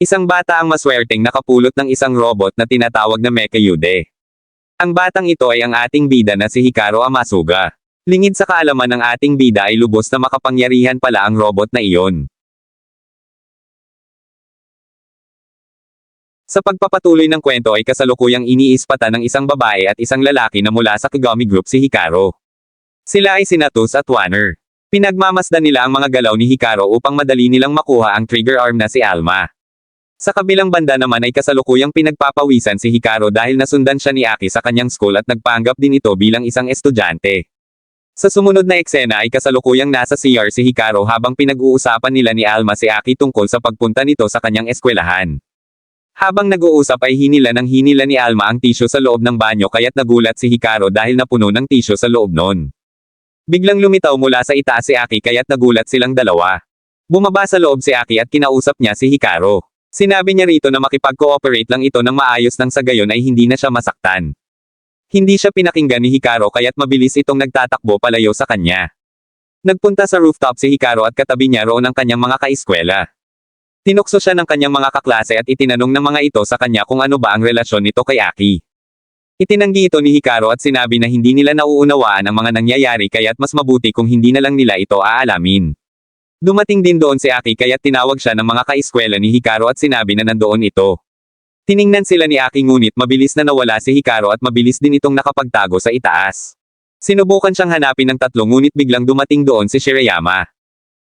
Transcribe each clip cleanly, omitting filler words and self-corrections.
Isang bata ang maswerteng nakapulot ng isang robot na tinatawag na Mechayude. Ang batang ito ay ang ating bida na si Hikaru Amasuga. Lingid sa kaalaman ng ating bida ay lubos na makapangyarihan pala ang robot na iyon. Sa pagpapatuloy ng kwento ay kasalukuyang iniispatan ng isang babae at isang lalaki na mula sa Kagami Group si Hikaru. Sila ay sina Tus at Wanner. Pinagmamasdan nila ang mga galaw ni Hikaru upang madali nilang makuha ang trigger arm na si Alma. Sa kabilang banda naman ay kasalukuyang pinagpapawisan si Hikaru dahil nasundan siya ni Aki sa kanyang school at nagpanggap din ito bilang isang estudyante. Sa sumunod na eksena ay kasalukuyang nasa CR si Hikaru habang pinag-uusapan nila ni Alma si Aki tungkol sa pagpunta nito sa kanyang eskwelahan. Habang nag-uusap ay hinila ni Alma ang tissue sa loob ng banyo kaya't nagulat si Hikaru dahil napuno ng tissue sa loob nun. Biglang lumitaw mula sa itaas si Aki kaya't nagulat silang dalawa. Bumaba sa loob si Aki at kinausap niya si Hikaru. Sinabi niya rito na makipag-cooperate lang ito ng maayos nang sa gayon ay hindi na siya masaktan. Hindi siya pinakinggan ni Hikaru kaya't mabilis itong nagtatakbo palayo sa kanya. Nagpunta sa rooftop si Hikaru at katabi niya roon ang kanyang mga kaeskwela. Tinukso siya ng kanyang mga kaklase at itinanong ng mga ito sa kanya kung ano ba ang relasyon nito kay Aki. Itinanggi ito ni Hikaru at sinabi na hindi nila nauunawaan ang mga nangyayari kaya't mas mabuti kung hindi na lang nila ito aalamin. Dumating din doon si Aki kaya't tinawag siya ng mga kaeskwela ni Hikaru at sinabi na nandoon ito. Tiningnan sila ni Aki ngunit mabilis na nawala si Hikaru at mabilis din itong nakapagtago sa itaas. Sinubukan siyang hanapin ng tatlo ngunit biglang dumating doon si Shirayama.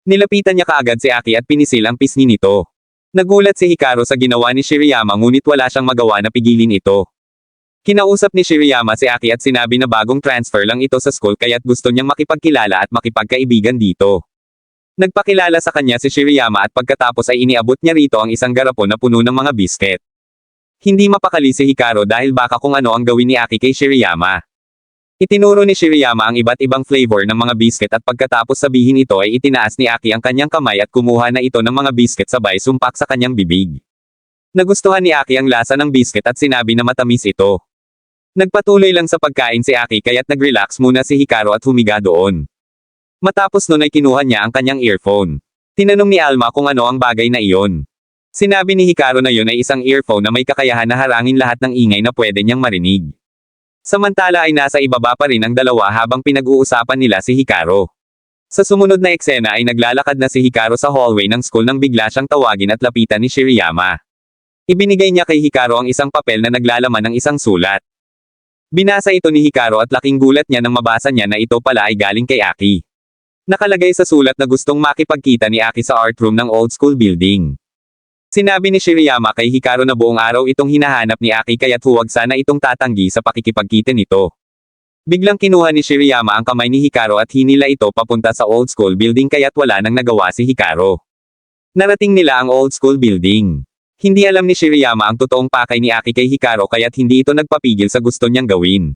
Nilapitan niya kaagad si Aki at pinisil ang pisngi nito. Nagulat si Hikaru sa ginawa ni Shirayama ngunit wala siyang magawa na pigilin ito. Kinausap ni Shirayama si Aki at sinabi na bagong transfer lang ito sa school kaya't gusto niyang makipagkilala at makipagkaibigan dito. Nagpakilala sa kanya si Shirayama at pagkatapos ay iniabot niya rito ang isang garapon na puno ng mga bisket. Hindi mapakali si Hikaru dahil baka kung ano ang gawin ni Aki kay Shirayama. Itinuro ni Shirayama ang iba't ibang flavor ng mga bisket at pagkatapos sabihin ito ay itinaas ni Aki ang kanyang kamay at kumuha na ito ng mga bisket sabay sumpak sa kanyang bibig. Nagustuhan ni Aki ang lasa ng bisket at sinabi na matamis ito. Nagpatuloy lang sa pagkain si Aki kaya't nag-relax muna si Hikaru at humiga doon. Matapos nun ay kinuha niya ang kanyang earphone. Tinanong ni Alma kung ano ang bagay na iyon. Sinabi ni Hikaru na yun ay isang earphone na may kakayahan na harangin lahat ng ingay na pwede niyang marinig. Samantala ay nasa ibaba pa rin ang dalawa habang pinag-uusapan nila si Hikaru. Sa sumunod na eksena ay naglalakad na si Hikaru sa hallway ng school nang bigla siyang tawagin at lapitan ni Shirayama. Ibinigay niya kay Hikaru ang isang papel na naglalaman ng isang sulat. Binasa ito ni Hikaru at laking gulat niya nang mabasa niya na ito pala ay galing kay Aki. Nakalagay sa sulat na gustong makipagkita ni Aki sa art room ng old school building. Sinabi ni Shirayama kay Hikaru na buong araw itong hinahanap ni Aki kaya't huwag sana itong tatanggi sa pakikipagkita nito. Biglang kinuha ni Shirayama ang kamay ni Hikaru at hinila ito papunta sa old school building kaya't wala nang nagawa si Hikaru. Narating nila ang old school building. Hindi alam ni Shirayama ang totoong pakay ni Aki kay Hikaru kaya't hindi ito nagpapigil sa gusto niyang gawin.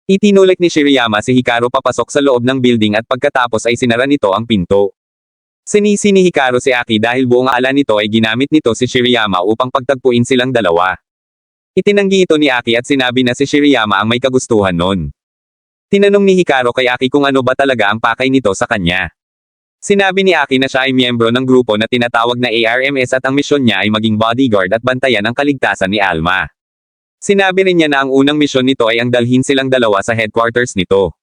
Itinulik ni Shirayama si Hikaru papasok sa loob ng building at pagkatapos ay sinara nito ang pinto. Sinisi ni Hikaru si Aki dahil buong ala nito ay ginamit nito si Shirayama upang pagtagpuin silang dalawa. Itinanggi ito ni Aki at sinabi na si Shirayama ang may kagustuhan nun. Tinanong ni Hikaru kay Aki kung ano ba talaga ang pakay nito sa kanya. Sinabi ni Aki na siya ay miyembro ng grupo na tinatawag na ARMS at ang misyon niya ay maging bodyguard at bantayan ang kaligtasan ni Alma. Sinabi rin niya na ang unang misyon nito ay ang dalhin silang dalawa sa headquarters nito.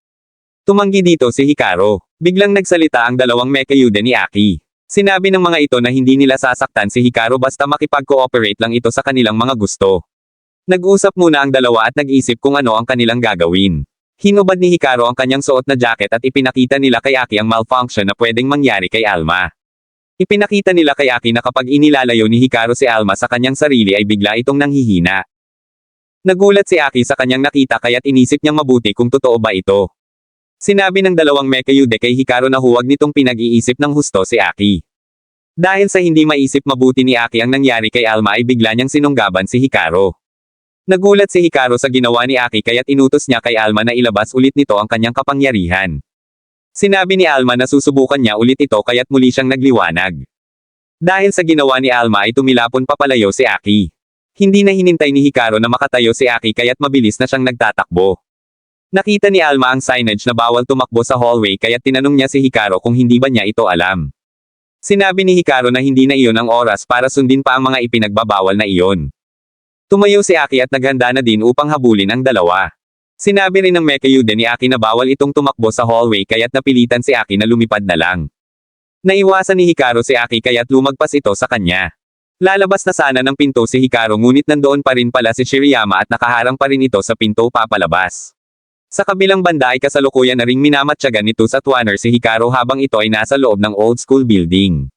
Tumanggi dito si Hikaru. Biglang nagsalita ang dalawang Mechayude ni Aki. Sinabi ng mga ito na hindi nila sasaktan si Hikaru basta makipag-cooperate lang ito sa kanilang mga gusto. Nag-usap muna ang dalawa at nag-isip kung ano ang kanilang gagawin. Hinubad ni Hikaru ang kanyang suot na jacket at ipinakita nila kay Aki ang malfunction na pwedeng mangyari kay Alma. Ipinakita nila kay Aki na kapag inilalayo ni Hikaru si Alma sa kanyang sarili ay bigla itong nanghihina. Nagulat si Aki sa kanyang nakita kaya't inisip niyang mabuti kung totoo ba ito. Sinabi ng dalawang Mechayude kay Hikaru na huwag nitong pinag-iisip ng husto si Aki. Dahil sa hindi maisip mabuti ni Aki ang nangyari kay Alma ay bigla niyang sinunggaban si Hikaru. Nagulat si Hikaru sa ginawa ni Aki kaya't inutos niya kay Alma na ilabas ulit nito ang kanyang kapangyarihan. Sinabi ni Alma na susubukan niya ulit ito kaya't muli siyang nagliwanag. Dahil sa ginawa ni Alma ay tumilapon papalayo si Aki. Hindi na hinintay ni Hikaru na makatayo si Aki kaya't mabilis na siyang nagtatakbo. Nakita ni Alma ang signage na bawal tumakbo sa hallway kaya't tinanong niya si Hikaru kung hindi ba niya ito alam. Sinabi ni Hikaru na hindi na iyon ang oras para sundin pa ang mga ipinagbabawal na iyon. Tumayo si Aki at naghanda na din upang habulin ang dalawa. Sinabi rin ng Mekayude ni Aki na bawal itong tumakbo sa hallway kaya't napilitan si Aki na lumipad na lang. Naiwasan ni Hikaru si Aki kaya't lumagpas ito sa kanya. Lalabas na sana ng pinto si Hikaru ngunit nandoon pa rin pala si Shiriyama at nakaharang pa rin ito sa pinto papalabas. Sa kabilang banda ay kasalukuyan na ring minamatyagan ni Tus at Wanner si Hikaru habang ito ay nasa loob ng old school building.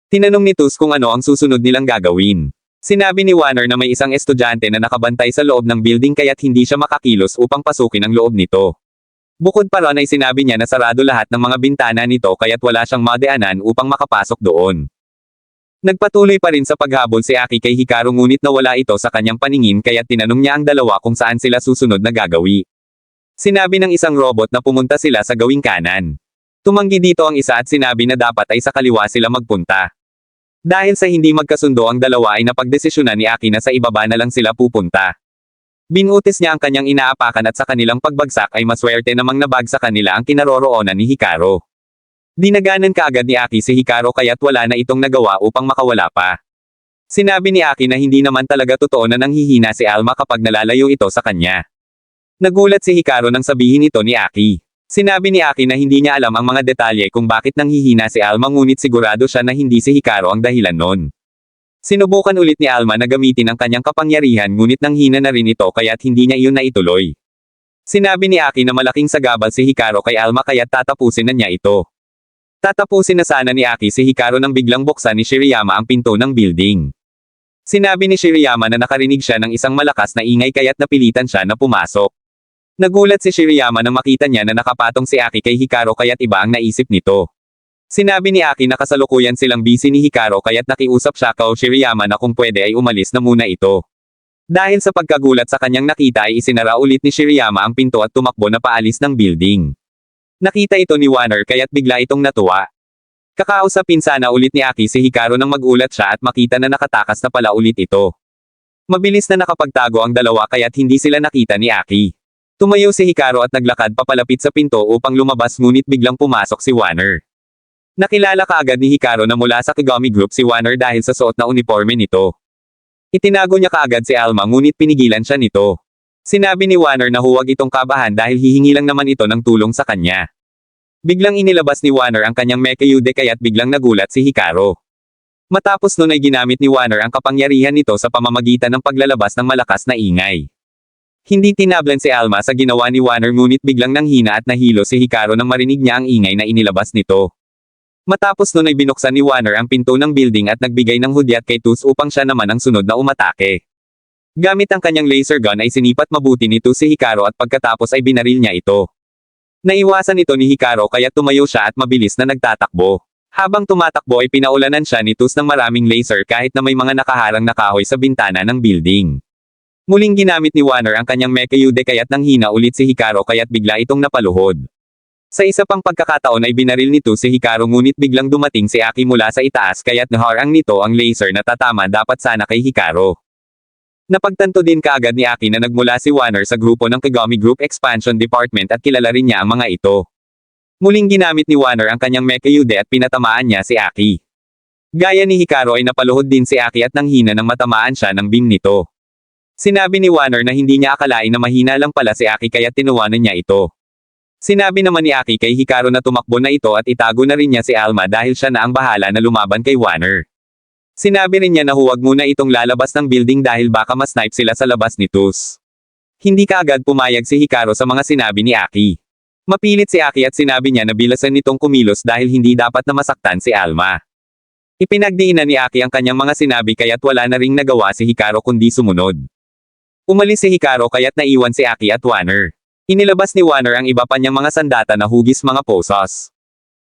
Tinanong ni Tus kung ano ang susunod nilang gagawin. Sinabi ni Wanner na may isang estudyante na nakabantay sa loob ng building kaya't hindi siya makakilos upang pasukin ang loob nito. Bukod pa ron ay sinabi niya na sarado lahat ng mga bintana nito kaya't wala siyang madaanan upang makapasok doon. Nagpatuloy pa rin sa paghabol si Aki kay Hikaru ngunit nawala ito sa kanyang paningin kaya't tinanong niya ang dalawa kung saan sila susunod na gagawi. Sinabi ng isang robot na pumunta sila sa gawing kanan. Tumanggi dito ang isa at sinabi na dapat ay sa kaliwa sila magpunta. Dahil sa hindi magkasundo ang dalawa ay napagdesisyonan ni Aki na sa ibaba na lang sila pupunta. Binutis niya ang kanyang inaapakan at sa kanilang pagbagsak ay maswerte namang nabag sa kanila ang kinaroroonan ni Hikaru. Dinaganan kaagad ni Aki si Hikaru kaya't wala na itong nagawa upang makawala pa. Sinabi ni Aki na hindi naman talaga totoo na nanghihina si Alma kapag nalalayo ito sa kanya. Nagulat si Hikaru nang sabihin ito ni Aki. Sinabi ni Aki na hindi niya alam ang mga detalye kung bakit nanghihina si Alma ngunit sigurado siya na hindi si Hikaru ang dahilan nun. Sinubukan ulit ni Alma na gamitin ang kanyang kapangyarihan ngunit nanghina na rin ito kaya't hindi niya iyon naituloy. Sinabi ni Aki na malaking sagabal si Hikaru kay Alma kaya't tatapusin na niya ito. Tatapusin na sana ni Aki si Hikaru nang biglang buksan ni Shiriyama ang pinto ng building. Sinabi ni Shiriyama na nakarinig siya ng isang malakas na ingay kaya't napilitan siya na pumasok. Nagulat si Shiriyama nang makita niya na nakapatong si Aki kay Hikaru kaya't iba ang naisip nito. Sinabi ni Aki na kasalukuyan silang busy ni Hikaru kaya't nakiusap siya kay Shiriyama na kung pwede ay umalis na muna ito. Dahil sa pagkagulat sa kanyang nakita ay isinara ulit ni Shiriyama ang pinto at tumakbo na paalis ng building. Nakita ito ni Wanner kaya't bigla itong natuwa. Kakausapin sana ulit ni Aki si Hikaru nang magulat siya at makita na nakatakas na pala ulit ito. Mabilis na nakapagtago ang dalawa kaya't hindi sila nakita ni Aki. Tumayo si Hikaru at naglakad papalapit sa pinto upang lumabas ngunit biglang pumasok si Wanner. Nakilala kaagad ni Hikaru na mula sa Kagami Group si Wanner dahil sa suot na uniforme nito. Itinago niya kaagad si Alma ngunit pinigilan siya nito. Sinabi ni Wanner na huwag itong kabahan dahil hihingi lang naman ito ng tulong sa kanya. Biglang inilabas ni Wanner ang kanyang Mekayude kaya't biglang nagulat si Hikaru. Matapos nun ay ginamit ni Wanner ang kapangyarihan nito sa pamamagitan ng paglalabas ng malakas na ingay. Hindi tinablan si Alma sa ginawa ni Wanner ngunit biglang nanghina at nahilo si Hikaru nang marinig niya ang ingay na inilabas nito. Matapos nun ay binuksan ni Wanner ang pinto ng building at nagbigay ng hudyat kay Tus upang siya naman ang sunod na umatake. Gamit ang kanyang laser gun ay sinipat mabuti ni Tus si Hikaru at pagkatapos ay binaril niya ito. Naiwasan ito ni Hikaru kaya tumayo siya at mabilis na nagtatakbo. Habang tumatakbo ay pinaulanan siya ni Tus ng maraming laser kahit na may mga nakaharang na kahoy sa bintana ng building. Muling ginamit ni Wanner ang kanyang Mekayude kaya't nanghina ulit si Hikaru kaya't bigla itong napaluhod. Sa isa pang pagkakataon ay binaril nito si Hikaru ngunit biglang dumating si Aki mula sa itaas kaya't naharang nito ang laser na tatama dapat sana kay Hikaru. Napagtanto din kaagad ni Aki na nagmula si Wanner sa grupo ng Kagami Group Expansion Department at kilala rin niya ang mga ito. Muling ginamit ni Wanner ang kanyang Mekayude at pinatamaan niya si Aki. Gaya ni Hikaru ay napaluhod din si Aki at nanghina nang matamaan siya ng beam nito. Sinabi ni Wanner na hindi niya akalain na mahina lang pala si Aki kaya tinuwanan niya ito. Sinabi naman ni Aki kay Hikaru na tumakbo na ito at itago na rin niya si Alma dahil siya na ang bahala na lumaban kay Wanner. Sinabi rin niya na huwag muna itong lalabas ng building dahil baka ma-snipe sila sa labas ni Tus. Hindi kaagad pumayag si Hikaru sa mga sinabi ni Aki. Mapilit si Aki at sinabi niya na bilasan nitong kumilos dahil hindi dapat na masaktan si Alma. Ipinagdiinan ni Aki ang kanyang mga sinabi kaya't wala na ring nagawa si Hikaru kundi sumunod. Umalis si Hikaru kaya't naiwan si Aki at Wanner. Inilabas ni Wanner ang iba pa niyang mga sandata na hugis mga posas.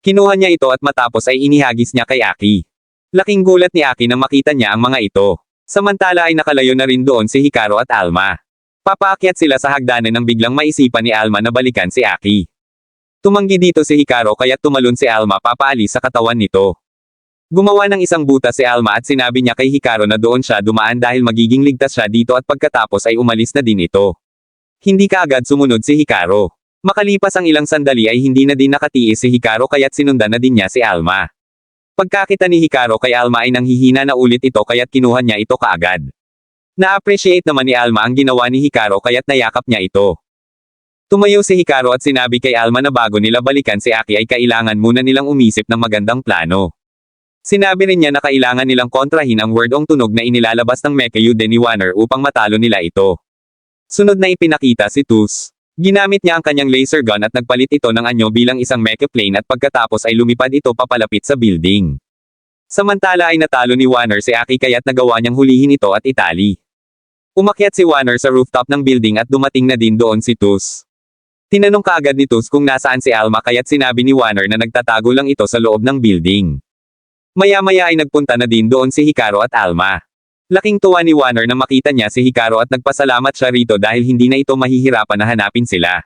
Kinuha niya ito at matapos ay inihagis niya kay Aki. Laking gulat ni Aki nang makita niya ang mga ito. Samantala ay nakalayo na rin doon si Hikaru at Alma. Papaakyat sila sa hagdanan nang biglang maisipan ni Alma na balikan si Aki. Tumanggi dito si Hikaru kaya't tumalon si Alma papaalis sa katawan nito. Gumawa ng isang butas si Alma at sinabi niya kay Hikaru na doon siya dumaan dahil magiging ligtas siya dito at pagkatapos ay umalis na din ito. Hindi kaagad sumunod si Hikaru. Makalipas ang ilang sandali ay hindi na din nakatiis si Hikaru kaya't sinundan na din niya si Alma. Pagkakita ni Hikaru kay Alma ay nanghihina na ulit ito kaya't kinuha niya ito kaagad. Na-appreciate naman ni Alma ang ginawa ni Hikaru kaya't nayakap niya ito. Tumayo si Hikaru at sinabi kay Alma na bago nila balikan si Aki ay kailangan muna nilang umisip ng magandang plano. Sinabi rin niya na kailangan nilang kontrahin ang wordong tunog na inilalabas ng Mechayude ni Wanner upang matalo nila ito. Sunod na ipinakita si Tus. Ginamit niya ang kanyang laser gun at nagpalit ito ng anyo bilang isang mecha plane at pagkatapos ay lumipad ito papalapit sa building. Samantala ay natalo ni Wanner si Aki kaya't nagawa niyang hulihin ito at itali. Umakyat si Wanner sa rooftop ng building at dumating na din doon si Tus. Tinanong kaagad ni Tus kung nasaan si Alma kaya't sinabi ni Wanner na nagtatago lang ito sa loob ng building. Maya-maya ay nagpunta na din doon si Hikaru at Alma. Laking tuwa ni Wanner nang makita niya si Hikaru at nagpasalamat siya rito dahil hindi na ito mahihirapan na hanapin sila.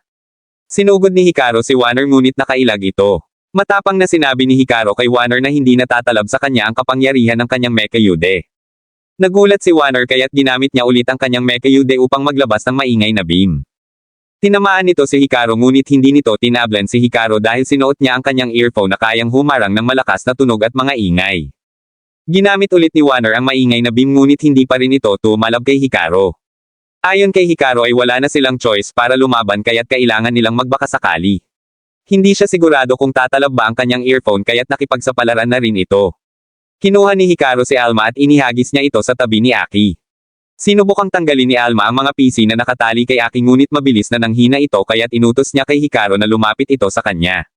Sinugod ni Hikaru si Wanner ngunit nakailag ito. Matapang na sinabi ni Hikaru kay Wanner na hindi natatalab sa kanya ang kapangyarihan ng kanyang Mechayude. Nagulat si Wanner kaya't ginamit niya ulit ang kanyang Mechayude upang maglabas ng maingay na beam. Tinamaan nito si Hikaru ngunit hindi nito tinablan si Hikaru dahil sinuot niya ang kanyang earphone na kayang humarang ng malakas na tunog at mga ingay. Ginamit ulit ni Wanner ang maingay na beam ngunit hindi pa rin ito tumalab kay Hikaru. Ayon kay Hikaru ay wala na silang choice para lumaban kaya't kailangan nilang magbakasakali. Hindi siya sigurado kung tatalab ba ang kanyang earphone kaya't nakipagsapalaran na rin ito. Kinuha ni Hikaru si Alma at inihagis niya ito sa tabi ni Aki. Sinubukang tanggalin ni Alma ang mga PC na nakatali kay Aki ngunit mabilis na nanghina ito kaya't inutos niya kay Hikaru na lumapit ito sa kanya.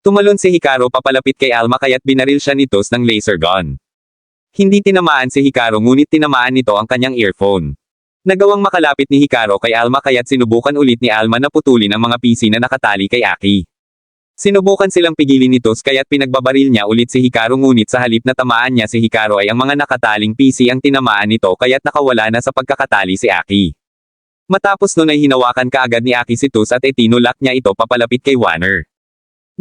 Tumalon si Hikaru papalapit kay Alma kaya't binaril siya nito ng laser gun. Hindi tinamaan si Hikaru ngunit tinamaan nito ang kanyang earphone. Nagawang makalapit ni Hikaru kay Alma kaya't sinubukan ulit ni Alma na putulin ang mga PC na nakatali kay Aki. Sinubukan silang pigilin ni Tus kaya't pinagbabaril niya ulit si Hikaru ngunit sa halip na tamaan niya si Hikaru ay ang mga nakataling PC ang tinamaan nito kaya't nakawala na sa pagkakatali si Aki. Matapos nun ay hinawakan kaagad ni Aki si Tus at itinulak niya ito papalapit kay Wanner.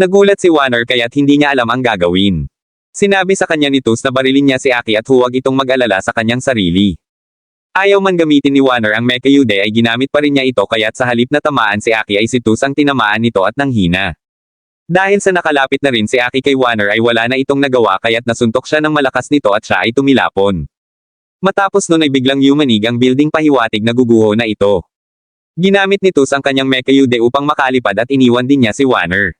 Nagulat si Wanner kaya't hindi niya alam ang gagawin. Sinabi sa kanya ni Tus na barilin niya si Aki at huwag itong mag-alala sa kanyang sarili. Ayaw man gamitin ni Wanner ang Mechayude ay ginamit pa rin niya ito kaya't sa halip na tamaan si Aki ay si Tus ang tinamaan nito at nanghina. Dahil sa nakalapit na rin si Aki kay Wanner ay wala na itong nagawa kaya't nasuntok siya ng malakas nito at siya ay tumilapon. Matapos nun ay biglang yumanig ang building pahiwatig na guguho na ito. Ginamit ni Tus ang kanyang Mechayude upang makalipad at iniwan din niya si Wanner.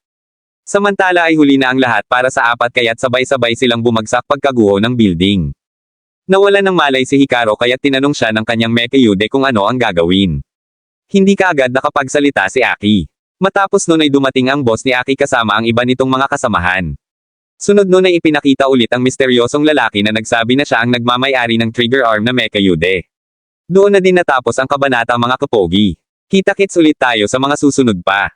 Samantala ay huli na ang lahat para sa apat kaya't sabay-sabay silang bumagsak pagkaguho ng building. Nawalan ng malay si Hikaru kaya't tinanong siya ng kanyang Mechayude kung ano ang gagawin. Hindi kaagad nakapagsalita si Aki. Matapos nun ay dumating ang boss ni Aki kasama ang iba nitong mga kasamahan. Sunod nun ay ipinakita ulit ang misteryosong lalaki na nagsabi na siya ang nagmamay-ari ng trigger arm na Mechayude. Doon na din natapos ang kabanata mga kapogi. Kita-kits ulit tayo sa mga susunod pa.